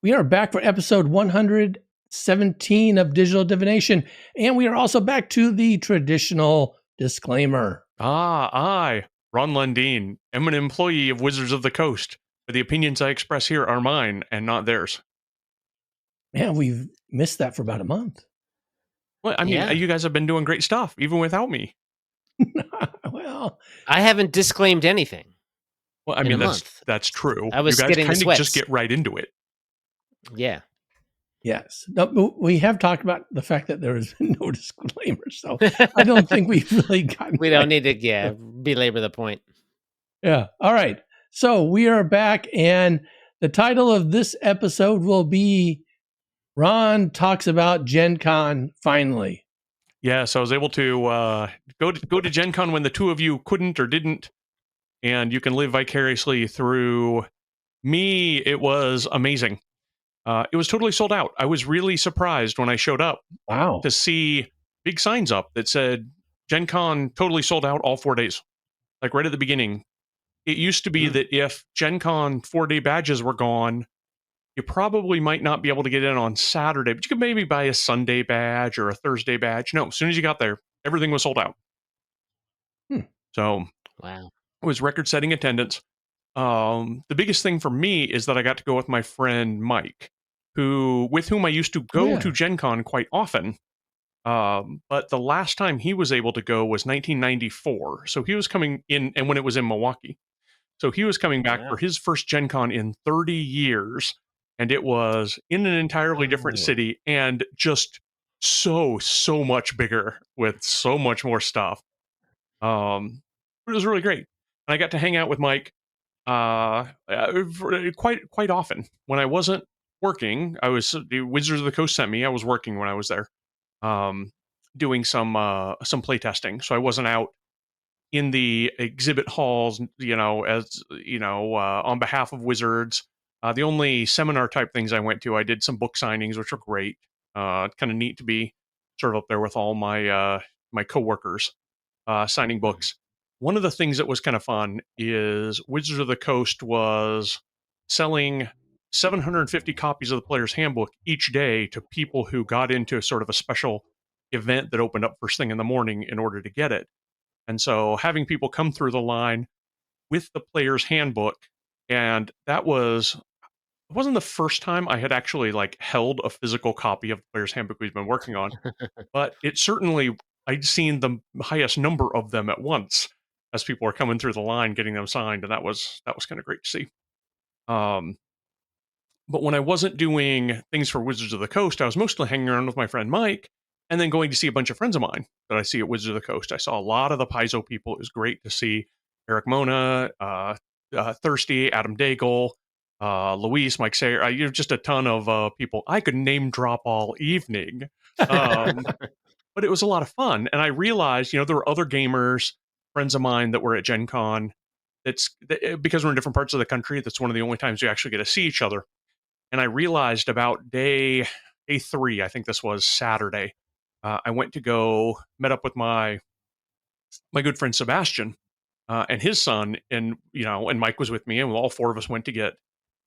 We are back for episode 117 of Digital Divination, and we are also back to the traditional disclaimer. I, Ron Lundeen, am an employee of Wizards of the Coast. The opinions I express here are mine and not theirs. Man, we've missed that for about a month. Well, I mean, you guys have been doing great stuff, even without me. Well, I haven't disclaimed anything. Well, I mean, that's true. I was you guys getting kind the of sweats. just get right into it. Yeah. Yes. No, we have talked about the fact that there has been no disclaimer, so I don't think we've really gotten. We don't need to, belabor the point. Yeah. All right. So we are back, and the title of this episode will be Ron Talks About GenCon Finally. Yeah, so I was able to go to GenCon when the two of you couldn't or didn't, and you can live vicariously through me. It was amazing. It was totally sold out. I was really surprised when I showed up. Wow. To see big signs up that said GenCon totally sold out all 4 days. Like right at the beginning. It used to be that if GenCon 4-day badges were gone, you probably might not be able to get in on Saturday, but you could maybe buy a Sunday badge or a Thursday badge. No, as soon as you got there, everything was sold out. So, wow, it was record-setting attendance. The biggest thing for me is that I got to go with my friend Mike, with whom I used to go to GenCon quite often. But the last time he was able to go was 1994. So he was coming in, and when it was in Milwaukee. So he was coming back for his first GenCon in 30 years, and it was in an entirely different city and just so much bigger with so much more stuff. It was really great. And I got to hang out with Mike quite often. When I wasn't working, the Wizards of the Coast sent me. I was working when I was there, doing some playtesting. So I wasn't out in the exhibit halls, on behalf of Wizards. The only seminar type things I went to, I did some book signings, which were great. Kind of neat to be sort of up there with all my my coworkers signing books. One of the things that was kind of fun is Wizards of the Coast was selling 750 copies of the Player's Handbook each day to people who got into sort of a special event that opened up first thing in the morning in order to get it. And so having people come through the line with the Player's Handbook, and it wasn't the first time I had actually held a physical copy of the Player's Handbook we've been working on, but it certainly, I'd seen the highest number of them at once as people were coming through the line getting them signed, and that was kind of great to see. But when I wasn't doing things for Wizards of the Coast, I was mostly hanging around with my friend Mike, and then going to see a bunch of friends of mine that I see at Wizards of the Coast. I saw a lot of the Paizo people. It was great to see Eric Mona, Thirsty, Adam Daigle, Luis, Mike Sayer. Just a ton of people. I could name drop all evening. But it was a lot of fun. And I realized, there were other gamers, friends of mine that were at Gen Con. Because we're in different parts of the country, that's one of the only times we actually get to see each other. And I realized about day 3, I think this was Saturday, I went to met up with my good friend Sebastian and his son, and Mike was with me, and all 4 of us went to get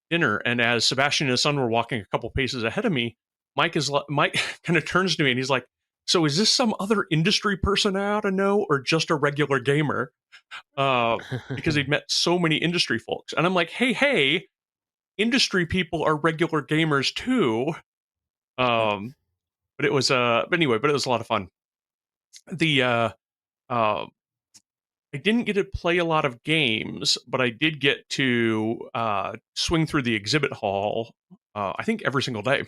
dinner. And as Sebastian and his son were walking a couple paces ahead of me, Mike kind of turns to me and he's like, "So is this some other industry person I ought to know, or just a regular gamer?" Because he'd met so many industry folks, and I'm like, "Hey, industry people are regular gamers too." But it was but it was a lot of fun. I didn't get to play a lot of games, but I did get to swing through the exhibit hall, I think every single day.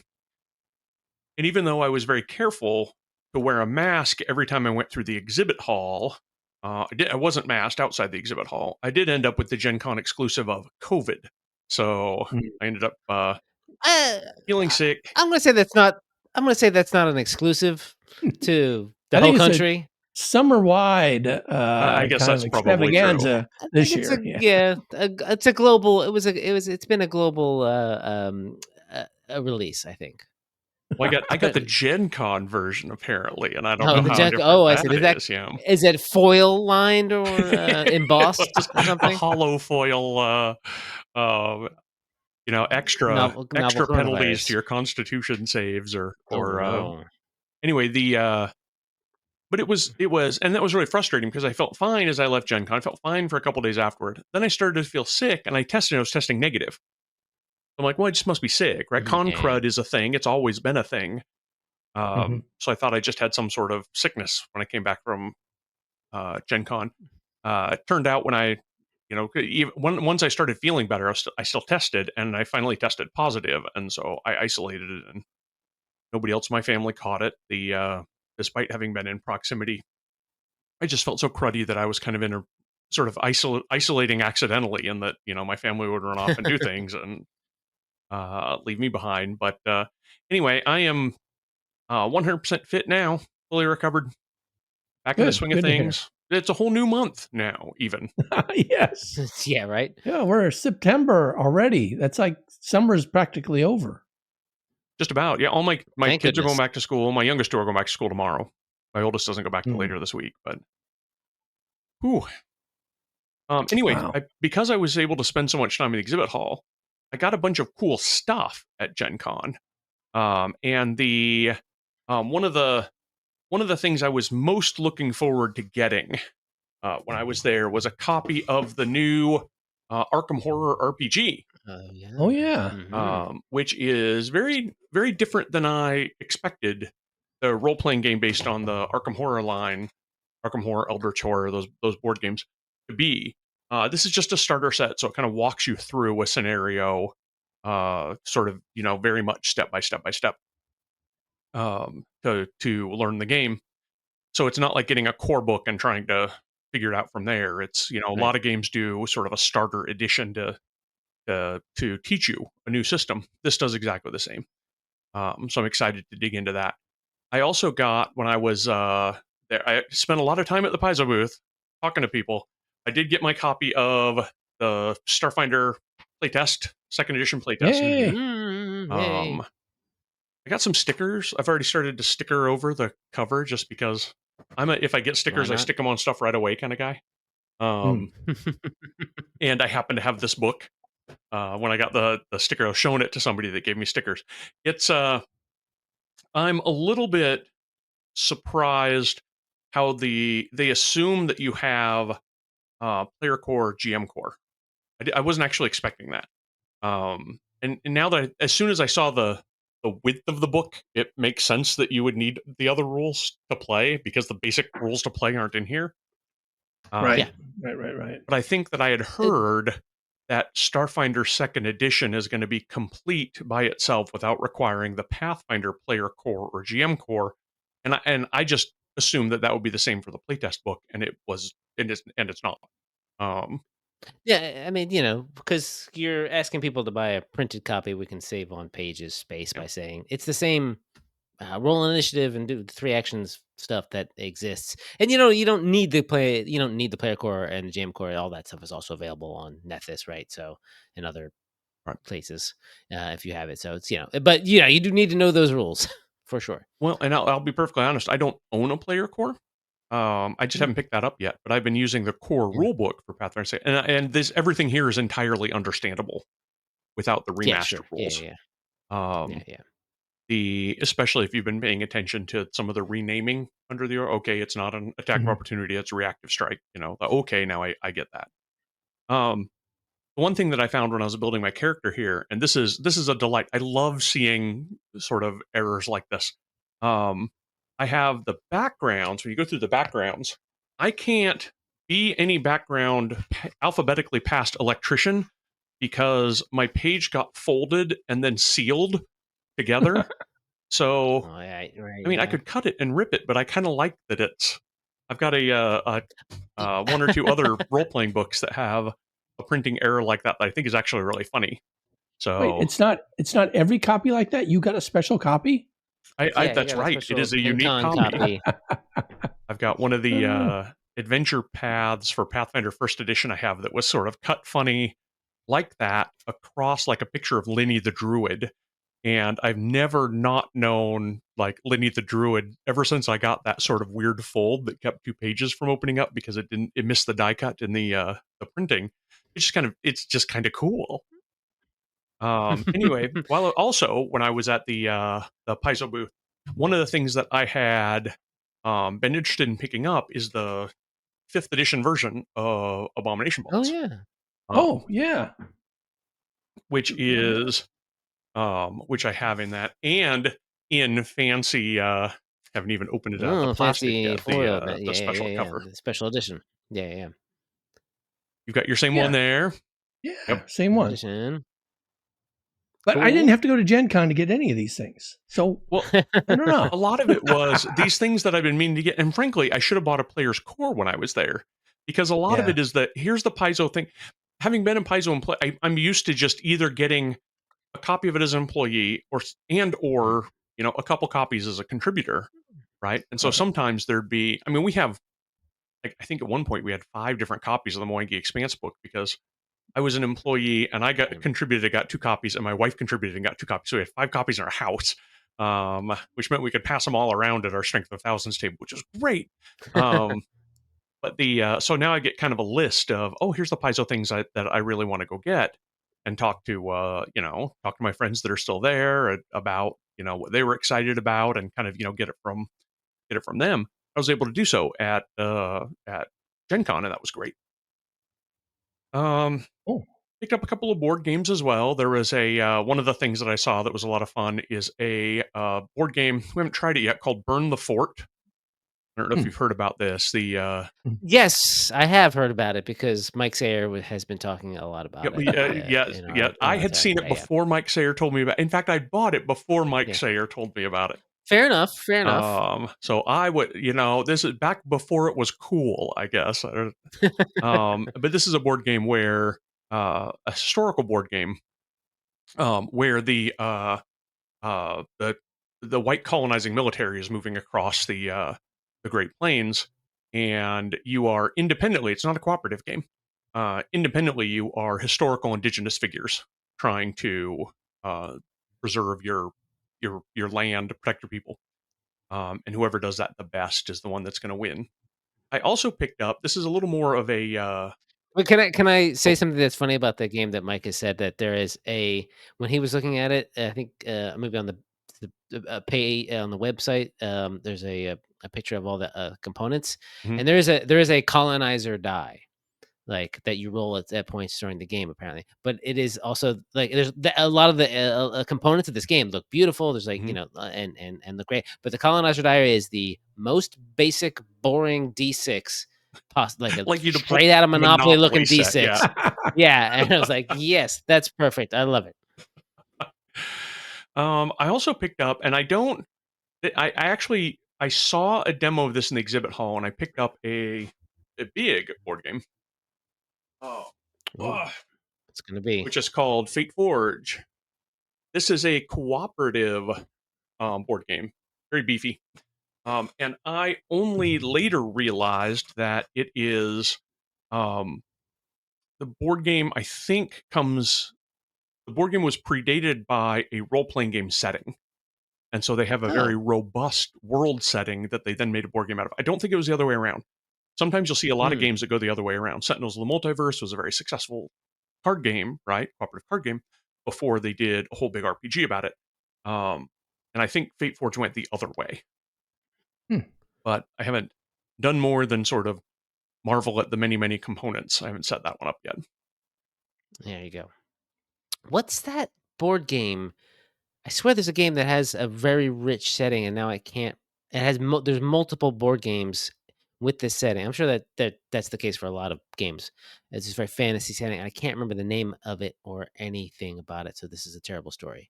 And even though I was very careful to wear a mask every time I went through the exhibit hall, I wasn't masked outside the exhibit hall. I did end up with the Gen Con exclusive of COVID. So I ended up feeling sick. I'm going to say that's not an exclusive to the whole country. Summer-wide, I guess that's probably extravaganza true. this year. It's a global. It's been a global a release, I think. Well, I got the Gen Con version apparently, and I don't know how different I see. that is. Is it foil lined or embossed or something? A hollow foil. extra Novel penalties to coronavirus. your Constitution saves or Oh no. anyway, but it was, and that was really frustrating because I felt fine as I left Gen Con. I felt fine for a couple days afterward. Then I started to feel sick, and I tested. I was testing negative. I'm like, well, I just must be sick, right? Con Dang. crud is a thing. It's always been a thing. So I thought I just had some sort of sickness when I came back from Gen Con. It turned out when I, once I started feeling better, I still tested, and I finally tested positive, and so I isolated it, and nobody else in my family caught it. Despite having been in proximity, I just felt so cruddy that I was kind of in a sort of isolating accidentally, and that my family would run off and do things and leave me behind. But anyway, I am 100% fit now, fully recovered, back in the swing of things. It's a whole new month now, even. Yes. Yeah, right. Yeah, we're September already. That's like summer's practically over. Just about. Yeah, all my Thank kids are going goodness. back to school. My youngest two are going back to school tomorrow. My oldest doesn't go back till later this week, but whew. Anyway, Wow. because I was able to spend so much time in the exhibit hall, I got a bunch of cool stuff at Gen Con. And the one of the things I was most looking forward to getting when I was there was a copy of the new Arkham Horror RPG. Oh yeah. Which is very, very different than I expected. The role-playing game based on the Arkham Horror line, Arkham Horror, Eldritch Horror, those board games, to be. This is just a starter set, so it kind of walks you through a scenario, sort of, very much step by step to learn the game. So it's not like getting a core book and trying to figure it out from there. It's a lot of games do sort of a starter edition to teach you a new system. This does exactly the same. So I'm excited to dig into that. I also got, when I was there, I spent a lot of time at the Paizo booth talking to people. I did get my copy of the Starfinder playtest, second edition playtest. Yay. I got some stickers. I've already started to sticker over the cover just because if I get stickers, I stick them on stuff right away kind of guy. And I happen to have this book. When I got the sticker, I was showing it to somebody that gave me stickers. It's I'm a little bit surprised how they assume that you have player core, GM core. I wasn't actually expecting that. And now that as soon as I saw the width of the book, it makes sense that you would need the other rules to play because the basic rules to play aren't in here. Right. But I think that I had heard that Starfinder second edition is going to be complete by itself without requiring the Pathfinder player core or GM core, and I just assumed that would be the same for the playtest book, and it's not. Yeah, I mean, because you're asking people to buy a printed copy, we can save on pages space by saying it's the same roll initiative and do the 3 actions stuff that exists. And you don't need the player core and the GM core. All that stuff is also available on Nethys, right? So in other places, if you have it. So it's but you do need to know those rules for sure. Well, and I'll be perfectly honest. I don't own a player core. I just haven't picked that up yet. But I've been using the core rule book for Pathfinder, and everything here is entirely understandable without the remastered rules. Especially if you've been paying attention to some of the renaming under the it's not an attack of opportunity, it's a reactive strike. Now I get that. The one thing that I found when I was building my character here, and this is a delight. I love seeing sort of errors like this. I have the backgrounds. When you go through the backgrounds, I can't be any background alphabetically past electrician because my page got folded and then sealed together. So, I could cut it and rip it, but I kind of like that I've got a one or two other role-playing books that have a printing error like that I think is actually really funny. So wait, it's not every copy like that. You got a special copy? That's right. It is a unique copy. I've got one of the adventure paths for Pathfinder First Edition I have that was sort of cut funny like that across like a picture of Linny the Druid. And I've never not known like Linny the Druid ever since I got that sort of weird fold that kept 2 pages from opening up because it missed the die cut in the printing. It's just kind of cool. Anyway, while also when I was at the Paizo booth, one of the things that I had been interested in picking up is the 5th edition version of Abomination Oh Balls, yeah. Oh, yeah. which is which I have in that, and in fancy. Haven't even opened it out of the Oh, plastic fancy yet. foil. The special cover. The special edition. Yeah. You've got your same Yeah. one there. Yeah, Yep. same one. Edition. But I Cool. didn't have to go to Gen Con to get any of these things. So, Well, I don't know. a lot of it was these things that I've been meaning to get, and frankly, I should have bought a player's core when I was there, because a lot of Yeah. it is that here's the Paizo thing. Having been in Paizo and I'm used to just either getting a copy of it as an employee, or a couple copies as a contributor, right? And so sometimes there'd be, I mean, we have, I think at one point we had 5 different copies of the Moangi Expanse book, because I was an employee and I got 2 copies, and my wife contributed and got 2 copies. So we had 5 copies in our house, which meant we could pass them all around at our Strength of Thousands table, which was great. But so now I get kind of a list of, here's the Paizo things that I really want to go get, and talk to my friends that are still there about what they were excited about, and kind of get it from them. I was able to do so at GenCon, and that was great. Picked up a couple of board games as well. There was one of the things that I saw that was a lot of fun is a board game. We haven't tried it yet, called Burn the Fort. I don't know if you've heard about this. Yes, I have heard about it, because Mike Sayer has been talking a lot about it. I had seen it before Mike Sayer told me about it. In fact, I bought it before Mike Sayer told me about it. Fair enough. So I would, this is back before it was cool, I guess. But this is a board game where a historical board game, where the white colonizing military is moving across the Great Plains, and you are independently. It's not a cooperative game. Independently, you are historical indigenous figures trying to preserve your land, protect your people, and whoever does that the best is the one that's going to win. I also picked up. This is a little more of a. But can I say something that's funny about the game that Mike has said, that there is when he was looking at it, I think maybe on the pay on the website, there's a picture of all the components, and there is a colonizer die, like, that you roll at points during the game, apparently. But it is also like, there's a lot of the components of this game look beautiful. There's like and look great, but the colonizer die is the most basic, boring D6. Like you straight out of Monopoly looking D6. Yeah. And I was like, yes, that's perfect. I love it. I also picked up, and I saw a demo of this in the exhibit hall, and I picked up a big board game. It's going to be, which is called Fate Forge. This is a cooperative board game, very beefy. And I only later realized that it is the board game. The board game was predated by a role-playing game setting. And so they have a very robust world setting that they then made a board game out of. I don't think it was the other way around. Sometimes you'll see a lot of games that go the other way around. Sentinels of the Multiverse was a very successful card game, right? Cooperative card game, before they did a whole big RPG about it. And I think Fate Forge went the other way. But I haven't done more than sort of marvel at the many, many components. I haven't set that one up yet. There you go. What's that board game? I swear there's a game that has a very rich setting, and now I can't. It has there's multiple board games with this setting. I'm sure that's the case for a lot of games. It's this very fantasy setting. I can't remember the name of it or anything about it, so this is a terrible story.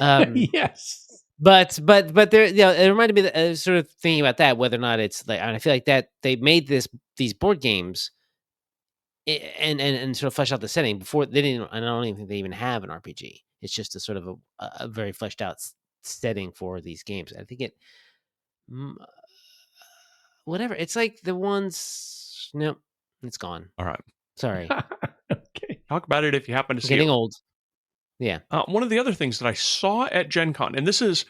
Yes, but there, it reminded me that sort of thinking about that, whether or not it's like, and I feel like that they made these board games and sort of flesh out the setting before they didn't. I don't even think they even have an RPG. It's just a sort of a very fleshed out setting for these games. I think it, whatever. It's like the ones. Nope, it's gone. All right, sorry. Okay, talk about it if you happen to see getting it. old. Yeah. One of the other things that I saw at GenCon, and this is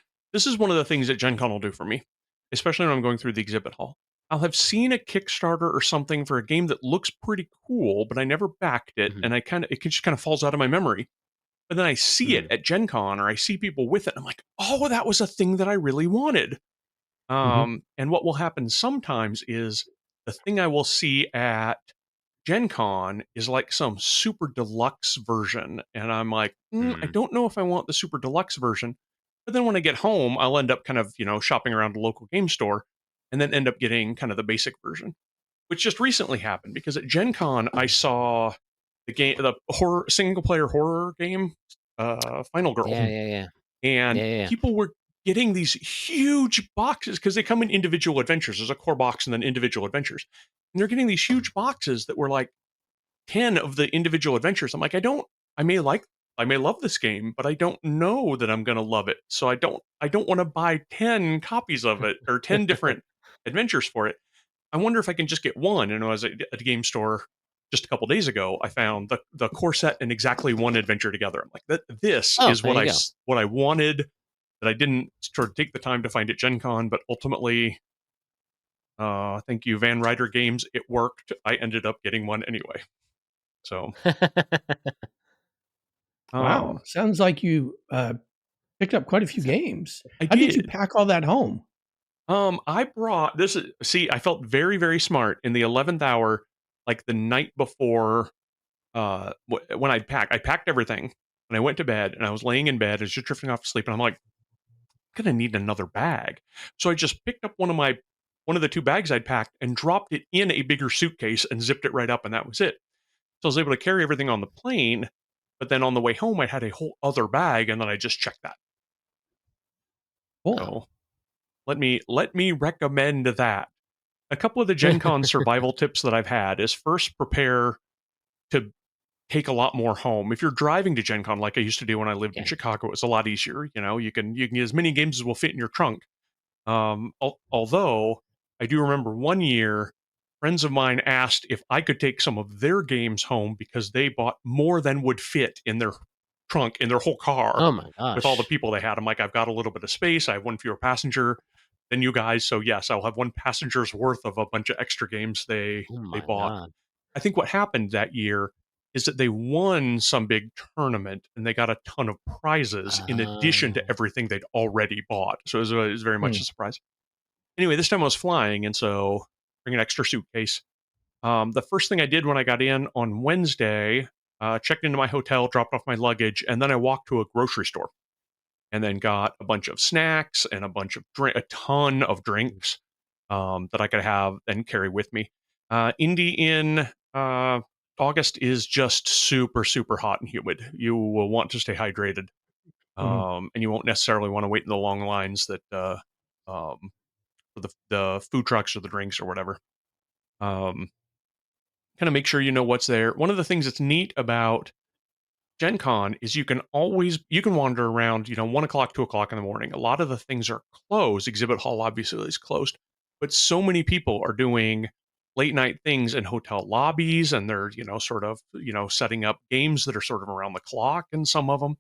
one of the things that GenCon will do for me, especially when I'm going through the exhibit hall. I'll have seen a Kickstarter or something for a game that looks pretty cool, but I never backed it, and it just kind of falls out of my memory. But then I see it at Gen Con, or I see people with it, and I'm like, oh, that was a thing that I really wanted. And what will happen sometimes is the thing I will see at Gen Con is like some super deluxe version. And I'm like, I don't know if I want the super deluxe version. But then when I get home, I'll end up kind of, shopping around a local game store and then end up getting kind of the basic version, which just recently happened because at Gen Con, I saw the horror single player horror game, Final Girl. And people were getting these huge boxes because they come in individual adventures. There's a core box and then individual adventures. And they're getting these huge boxes that were like 10 of the individual adventures. I'm like, I may love this game, but I don't know that I'm going to love it. So I don't want to buy 10 copies of it or 10 different adventures for it. I wonder if I can just get one. And I was at a game store just a couple days ago. I found the core set and exactly one adventure together. I'm like, this is what I wanted, that I didn't sort of take the time to find at Gen Con, but ultimately, thank you, Van Ryder Games, it worked. I ended up getting one anyway. So, wow, sounds like you picked up quite a few games. How did you pack all that home? I brought this. I felt very, very smart in the 11th hour, like the night before. When I packed everything, and I went to bed, and I was laying in bed, I was just drifting off to sleep, and I'm like, I'm gonna need another bag. So I just picked up one of the two bags I'd packed and dropped it in a bigger suitcase and zipped it right up, and that was it. So I was able to carry everything on the plane, but then on the way home, I had a whole other bag, and then I just checked that. Cool. So let me recommend that. A couple of the Gen Con survival tips that I've had is first prepare to take a lot more home. If you're driving to Gen Con like I used to do when I lived in Chicago, it was a lot easier. You can get as many games as will fit in your trunk. Although I do remember one year, friends of mine asked if I could take some of their games home because they bought more than would fit in their trunk in their whole car. Oh my gosh. With all the people they had. I'm like, I've got a little bit of space. I have one fewer passenger than you guys. So yes, I'll have one passenger's worth of a bunch of extra games they bought. God. I think what happened that year is that they won some big tournament and they got a ton of prizes in addition to everything they'd already bought. So it was very much a surprise. Anyway, this time I was flying, and so bring an extra suitcase. The first thing I did when I got in on Wednesday, checked into my hotel, dropped off my luggage, and then I walked to a grocery store and then got a bunch of snacks and a ton of drinks that I could have and carry with me. Indy in August is just super, super hot and humid. You will want to stay hydrated, and you won't necessarily want to wait in the long lines that for the food trucks or the drinks or whatever. Kind of make sure you know what's there. One of the things that's neat about Gen Con is you can wander around, 1 o'clock, 2 o'clock in the morning. A lot of the things are closed. Exhibit hall obviously is closed, but so many people are doing late night things in hotel lobbies, and they're, setting up games that are sort of around the clock, and some of them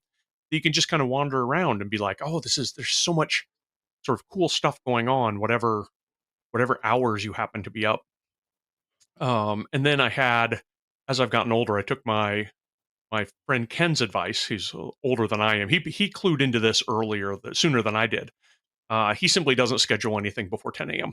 you can just kind of wander around and be like, oh, there's so much sort of cool stuff going on, whatever hours you happen to be up. And then as I've gotten older, I took my friend Ken's advice. He's older than I am. He clued into this sooner than I did. He simply doesn't schedule anything before 10 a.m.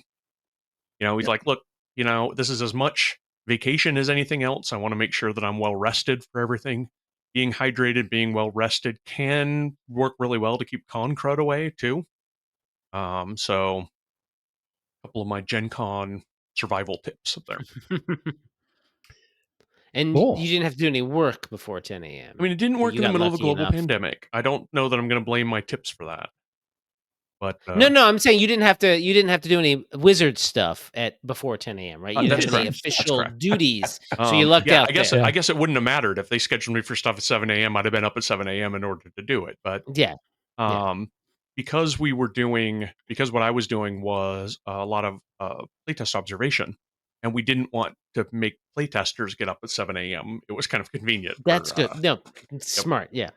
He's like, look, this is as much vacation as anything else. I want to make sure that I'm well rested for everything. Being hydrated, being well rested can work really well to keep con crud away too. So a couple of my Gen Con survival tips up there. And Cool. you didn't have to do any work before 10 a.m. I mean, it didn't work in the middle of a global pandemic. I don't know that I'm going to blame my tips for that. But no, I'm saying you didn't have to do any wizard stuff before 10 a.m. Right? You didn't have any official duties, so you lucked out. I guess it wouldn't have mattered if they scheduled me for stuff at 7 a.m. I'd have been up at 7 a.m. in order to do it. But because what I was doing was a lot of playtest observation, and we didn't want to make playtesters get up at 7 a.m. It was kind of convenient. That's good. No, smart. Yeah.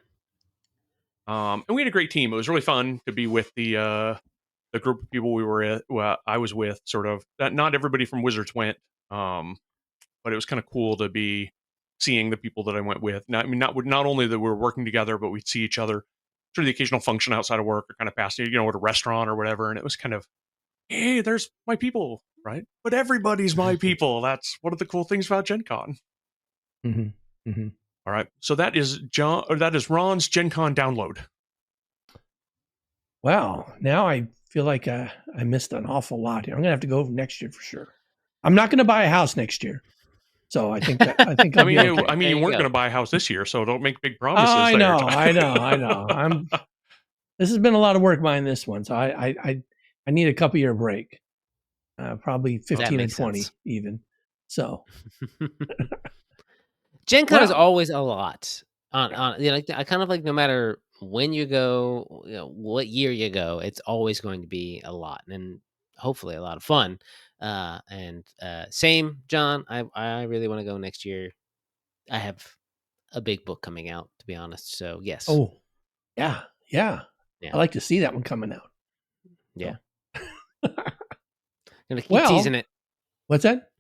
And we had a great team. It was really fun to be with the group of people I was with. Sort of, not everybody from Wizards went, but it was kind of cool to be seeing the people that I went with. Not only that we were working together, but we'd see each other through the occasional function outside of work or kind of past, at a restaurant or whatever. And it was kind of, hey, there's my people, right? But everybody's my people. That's one of the cool things about GenCon. Mm-hmm. Mm-hmm. All right. So that is Ron's GenCon download. Wow. Now I feel like I missed an awful lot here. I'm gonna have to go next year for sure. I'm not gonna buy a house next year, so I think I'll be okay. You weren't There you going to go. buy a house this year, so don't make big promises. I there. know. This has been a lot of work buying this one, so I need a couple year break, probably 15 and 20 sense. even. So GenCon is always a lot. I kind of like no matter when you go, what year you go, it's always going to be a lot, and hopefully a lot of fun. And same, John. I really want to go next year. I have a big book coming out, to be honest. So yes. Oh, yeah. I like to see that one coming out. Yeah. So. Gonna keep teasing it. What's that?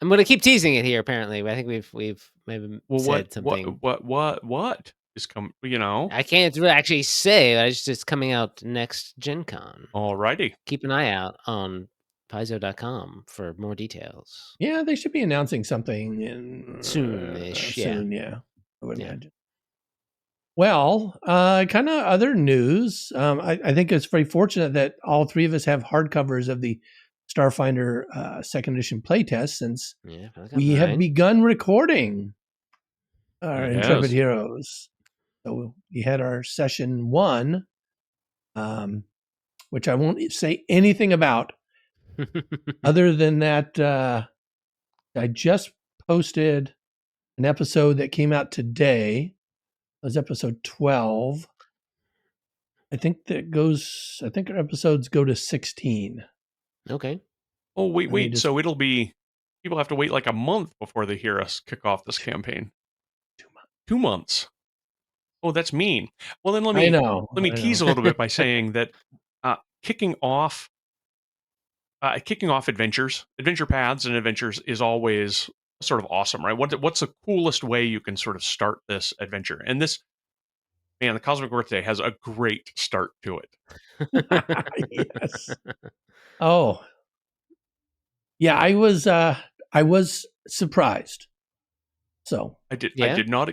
I'm gonna keep teasing it here. Apparently, I think we've maybe said something. What is coming? I can't really actually say. It's just coming out next GenCon. Alrighty. Keep an eye out on Paizo.com for more details. Yeah, they should be announcing something soonish. Soon, yeah. I would imagine. Well, kind of other news. I think it's very fortunate that all three of us have hardcovers of the Starfinder second edition playtest, since we have begun recording our Intrepid Heroes. So we had our session 1, which I won't say anything about other than that I just posted an episode that came out today. It was episode 12. I think our episodes go to 16. Okay. Oh, wait. So it'll be, people have to wait like a month before they hear us kick off this campaign. 2 months. Oh, that's mean. Well, then let me tease a little bit by saying that kicking off adventure paths and adventures is always sort of awesome, right? What's the coolest way you can sort of start this adventure? And this, man, the Cosmic Birthday has a great start to it. Yes. Oh, yeah. I was surprised. So I did not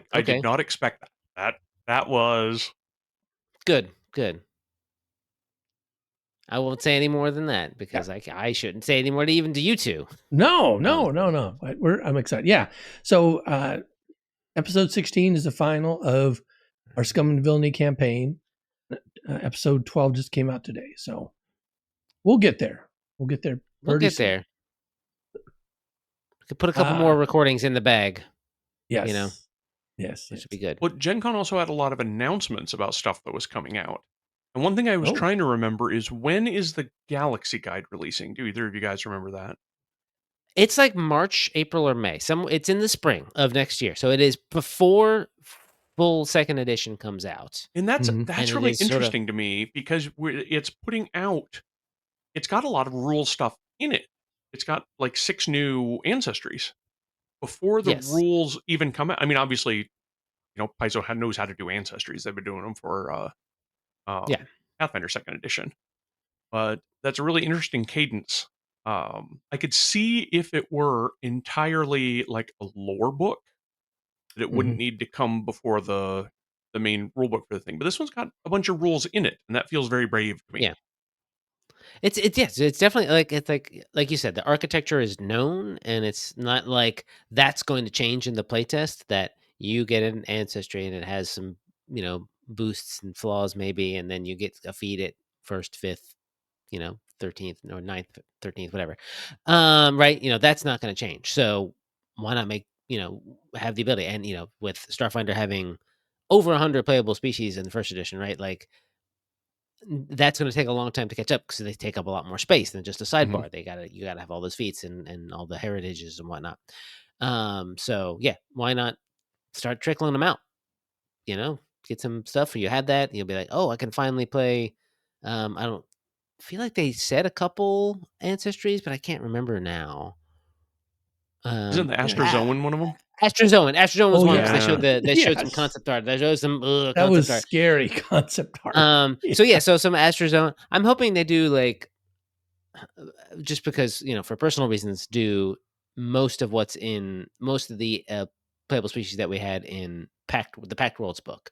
expect that. That was good. I won't say any more than that because I shouldn't say any more even to you two. No. I'm excited. Yeah. So episode 16 is the final of our Scum and Villainy campaign. Episode 12 just came out today. So we'll get there. We'll get there. We could put a couple more recordings in the bag. Yes. Yes. That should be good. Well, GenCon also had a lot of announcements about stuff that was coming out. And one thing I was trying to remember is, when is the Galaxy Guide releasing? Do either of you guys remember that? It's like March, April, or May. It's in the spring of next year. So it is before full second edition comes out. And that's really interesting to me, because it's putting out, it's got a lot of rule stuff in it. It's got like 6 new ancestries before the rules even come out. I mean, obviously, Paizo knows how to do ancestries. They've been doing them for Pathfinder second edition. But that's a really interesting cadence. I could see if it were entirely like a lore book, that it wouldn't need to come before the main rule book for the thing. But this one's got a bunch of rules in it, and that feels very brave to me. Yeah. It's definitely like you said, the architecture is known, and it's not like that's going to change in the playtest, that you get an ancestry and it has some, boosts and flaws maybe, and then you get a feed at 1st, 5th, 13th or 9th, 13th, whatever. Right. That's not going to change. So why not make, have the ability, and, with Starfinder having over 100 playable species in the 1st edition, right? Like, that's going to take a long time to catch up, because they take up a lot more space than just a sidebar. You gotta have all those feats and all the heritages and whatnot. So yeah, why not start trickling them out? Get some stuff. You had that, you'll be like, oh, I can finally play. I don't feel like they said a couple ancestries, but I can't remember now. Isn't the Astrozoan one of them? Astrozoan was Oh, one because they yeah. showed they showed some Yes. concept art. They showed some That was concept art. scary concept art. So some Astrozoan. I'm hoping they do like just because for personal reasons do most of what's in most of the playable species that we had in the Packed Worlds book,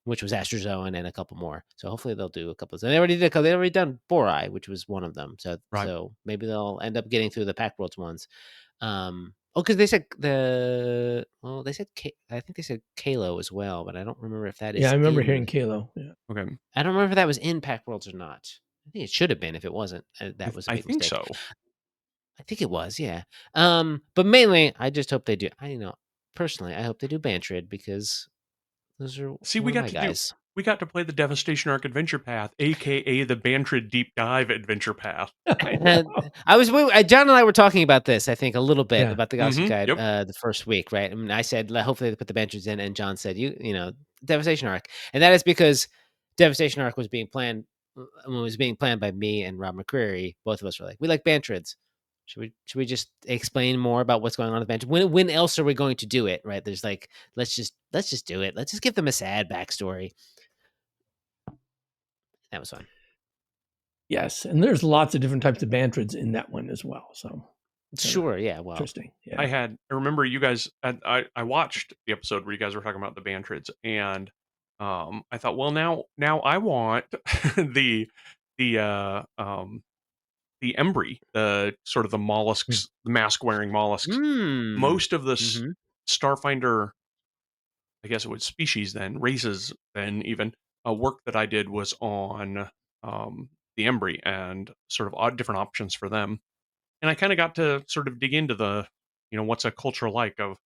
which was Astrozoan and a couple more. So hopefully they'll do a couple of them. They already done Borai, which was one of them. So Right. so maybe they'll end up getting through the Packed Worlds ones. Because they said I think they said Kalo as well, but I don't remember if that is Yeah, I remember in. hearing Kalo. Yeah. Okay. I don't remember if that was in Packed Worlds or not. I think it should have been. If it wasn't, that was a I big think mistake. so. I think it was, yeah. But mainly, I just hope they do. Personally, I hope they do Bantrid because those are one of my guys. We got to play the Devastation Arc Adventure Path, aka the Bantrid Deep Dive Adventure Path. I know. John and I were talking about this, I think, a little bit Yeah. about the Galaxy Guide Yep. the first week, right? I mean, I said, hopefully they put the Bantrids in, and John said, Devastation Arc. And that is because Devastation Arc was being planned by me and Rob McCreary. Both of us were like, we like Bantrids. Should we just explain more about what's going on with Bantrid? When else are we going to do it, right? There's like, let's just do it. Let's just give them a sad backstory. That was fun. Yes, and there's lots of different types of Bantrids in that one as well. So Sure, yeah. Well, interesting. Yeah. I remember you guys. I watched the episode where you guys were talking about the Bantrids, and I thought, well, now I want the embry, the sort of the mollusks, the mask wearing mollusks. Most of the Starfinder, I guess it was species then, races then even, work that I did was on the embry and sort of odd different options for them. And I kind of got to sort of dig into the, what's a culture like of,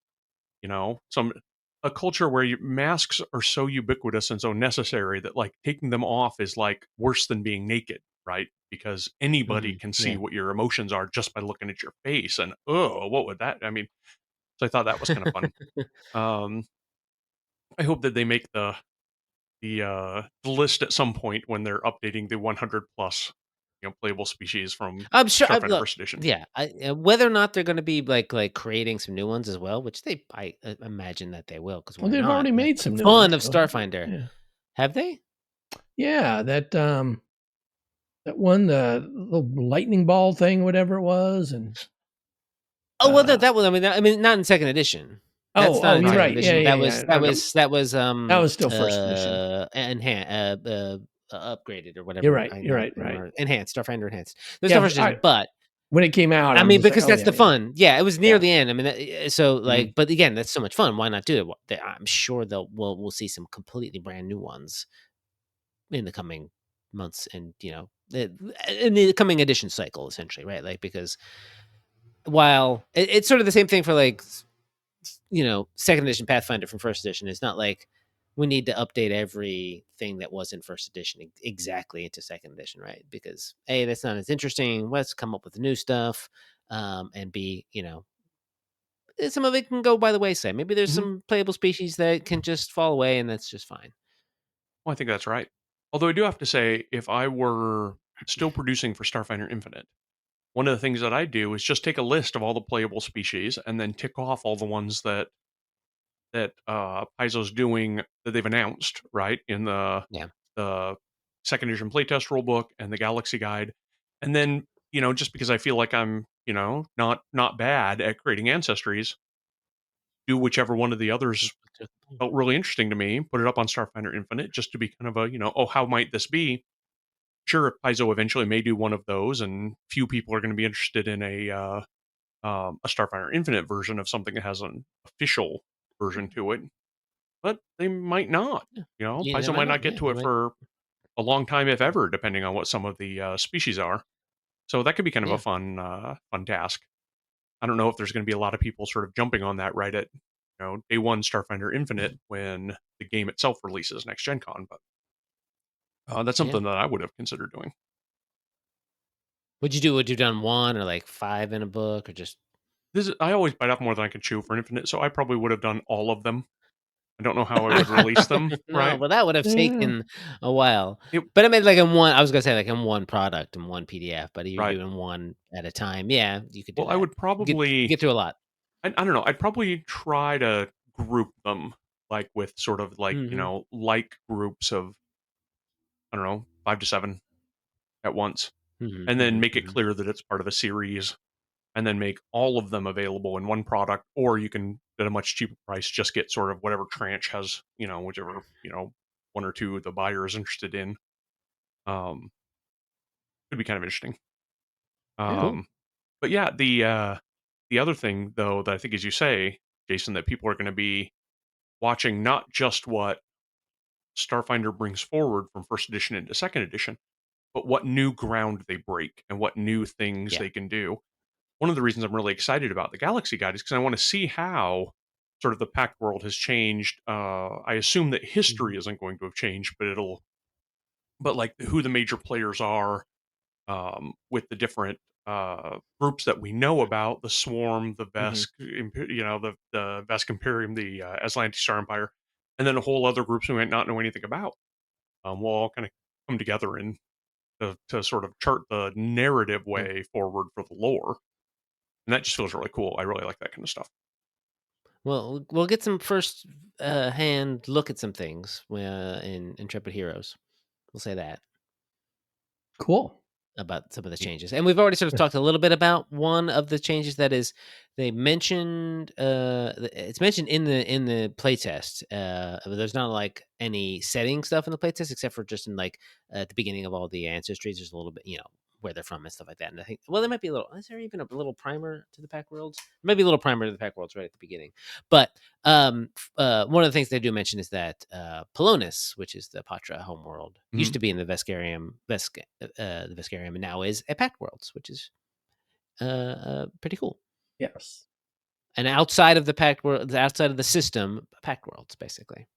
a culture where masks are so ubiquitous and so necessary that like taking them off is like worse than being naked, right? Because anybody can see what your emotions are just by looking at your face. And what would that? I mean, so I thought that was kind of fun. I hope that they make the list at some point when they're updating the 100 plus playable species from I'm sure. Starfighter First Edition. Yeah, whether or not they're going to be like creating some new ones as well, which I imagine that they will. Because they've already made some new fun ones, of Starfinder. Yeah. Have they? Yeah, that one, the little lightning ball thing, whatever it was, and that was. I mean, not in second edition. That's not you're right. Edition. Yeah, that was still first edition. Upgraded or whatever. You're right. You're right. Enhanced, Starfinder Enhanced. There's no first edition, but when it came out, because that's the fun. Yeah, it was near the end. I mean, but again, that's so much fun. Why not do it? I'm sure we'll see some completely brand new ones in the coming months, and in the coming edition cycle, essentially, right? Like because while it's sort of the same thing for like second edition Pathfinder from first edition, it's not like we need to update everything that was in first edition exactly into second edition, right? Because A, that's not as interesting. Let's come up with new stuff. And B, some of it can go by the wayside. Maybe there's some playable species that can just fall away, and that's just fine. Well, I think that's right. Although I do have to say, if I were still producing for Starfinder Infinite, one of the things that I do is just take a list of all the playable species and then tick off all the ones that Paizo's doing that they've announced, right, in the second edition playtest rulebook and the Galaxy Guide. And then, just because I feel like I'm, not bad at creating ancestries, do whichever one of the others felt really interesting to me, put it up on Starfinder Infinite just to be kind of a, how might this be? Sure, Paizo eventually may do one of those, and few people are going to be interested in a Starfinder Infinite version of something that has an official version to it, but they might not. Paizo might not get to it for a long time, if ever, depending on what some of the species are. So that could be kind of a fun task. I don't know if there's going to be a lot of people sort of jumping on that right at day one Starfinder Infinite when the game itself releases next GenCon, but that's something that I would have considered doing. Would you do? Would you done one or like 5 in a book, or just? I always bite off more than I can chew for Infinite, so I probably would have done all of them. I don't know how I would release them. Right? Well, that would have taken a while. But I mean, like in one, I was gonna say like in one product and one PDF, but you're doing one at a time. Yeah, you could do that. I would probably get through a lot. I don't know. I'd probably try to group them like with sort of like, Mm-hmm. like groups of, I don't know, 5 to 7 at once, and Mm-hmm. then Mm-hmm. make it Mm-hmm. clear that it's part of a series, and then make all of them available in one product, or you can, at a much cheaper price, just get sort of whatever tranche has, whichever, one or two the buyer is interested in. Could be kind of interesting. Yeah. Cool. But yeah, the other thing though that I think, as you say, Jason, that people are going to be watching not just what Starfinder brings forward from first edition into second edition, but what new ground they break and what new things Yeah. they can do. One of the reasons I'm really excited about the Galaxy Guide is because I want to see how sort of the packed world has changed. I assume that Mm-hmm. history isn't going to have changed, but like who the major players are, with the different groups that we know about, the Swarm, the Mm-hmm. Vesk, the Vesk Imperium, the Aslanti Star Empire, and then a whole other groups we might not know anything about. Will all kind of come together and to sort of chart the narrative way forward for the lore, and that just feels really cool. I really like that kind of stuff. Well, we'll get some first hand look at some things in Intrepid Heroes. We'll say that Cool. about some of the changes. And we've already sort of talked a little bit about one of the changes, that is they mentioned it's mentioned in the playtest. There's not like any setting stuff in the playtest except for just in like at the beginning of all the ancestries, there's a little bit, where they're from and stuff like that. And I think, well, there might be a little, is there even a little primer to the pack worlds? Maybe a little primer to the pack worlds right at the beginning. But one of the things they do mention is that Pelonis, which is the Patra homeworld, used to be in the Veskarium, the Veskarium, and now is a pack worlds, which is pretty cool. Yes. And outside of the pack world, outside of the system, pack worlds, basically.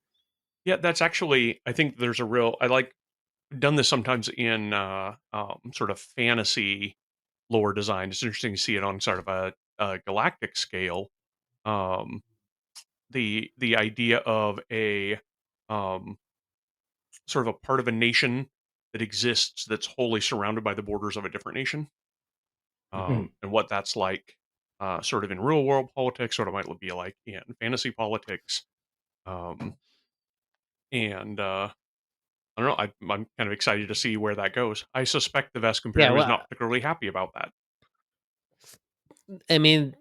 Yeah, that's actually, I think there's a real, I like done this sometimes in sort of fantasy lore design. It's interesting to see it on sort of a galactic scale. Um, the idea of a um, sort of a part of a nation that exists that's wholly surrounded by the borders of a different nation, Mhm. and what that's like, sort of in real world politics, what it might be like in fantasy politics, um, and I don't know. I'm kind of excited to see where that goes. I suspect the Vesk Yeah, Imperium is well, not particularly happy about that. I mean,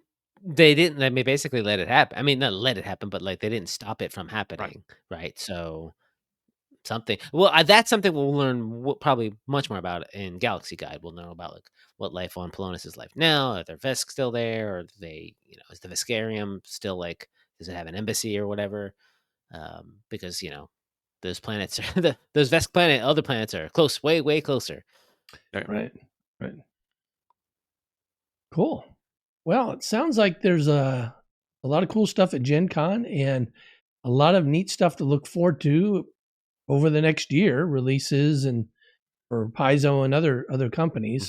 they didn't. I mean, basically let it happen. I mean, not let it happen, but like they didn't stop it from Right. happening, right? So something. Well, that's something we'll learn probably much more about in Galaxy Guide. We'll know about like what life on Pelonis is like now. Are their Vesk still there? Or they, is the Veskarium still like? Does it have an embassy or whatever? Because those planets are those Vesk planet, other planets are close, way, way closer. Yeah. Right. Right. Cool. Well, it sounds like there's a lot of cool stuff at Gen Con and a lot of neat stuff to look forward to over the next year, releases and for Paizo and other companies. Mhm.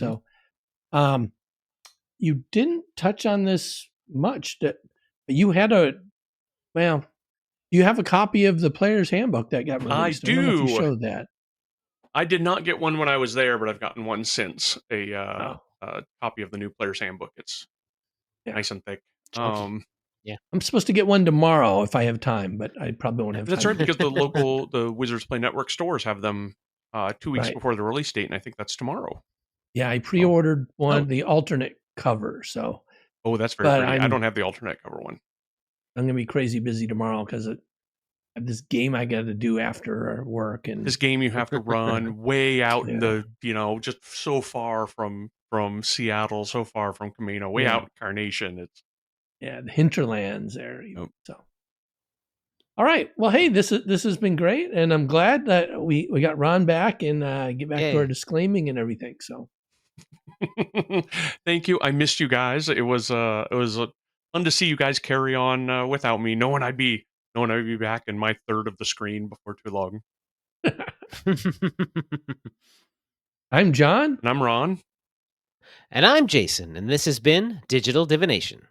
So you didn't touch on this much. That you had you have a copy of the player's handbook that got I released. I don't know if you do. showed that. I did not get one when I was there, but I've gotten one since, Oh, a copy of the new player's handbook. It's yeah. nice and thick. Chunky. Yeah. I'm supposed to get one tomorrow if I have time, but I probably won't have That's time right, to because get it. the Wizards Play Network stores have them 2 weeks Right. before the release date, and I think that's tomorrow. Yeah, I So, pre-ordered one, the alternate cover. So, oh, that's very but pretty. I I'm don't have the alternate cover one. gonna be crazy busy tomorrow because I have this game I got to do after work, and This game you have to run way out in yeah, the, just so far from Seattle, so far from Camino, way yeah, out in Carnation. It's yeah, the hinterlands there. Even, oh, so, all right. Well, hey, this has been great, and I'm glad that we got Ron back and get back to our Yeah. disclaiming and everything. So, thank you. I missed you guys. It was fun to see you guys carry on without me, knowing I'd be back in my third of the screen before too long. I'm John. And I'm Ron. And I'm Jason, and this has been Digital Divination.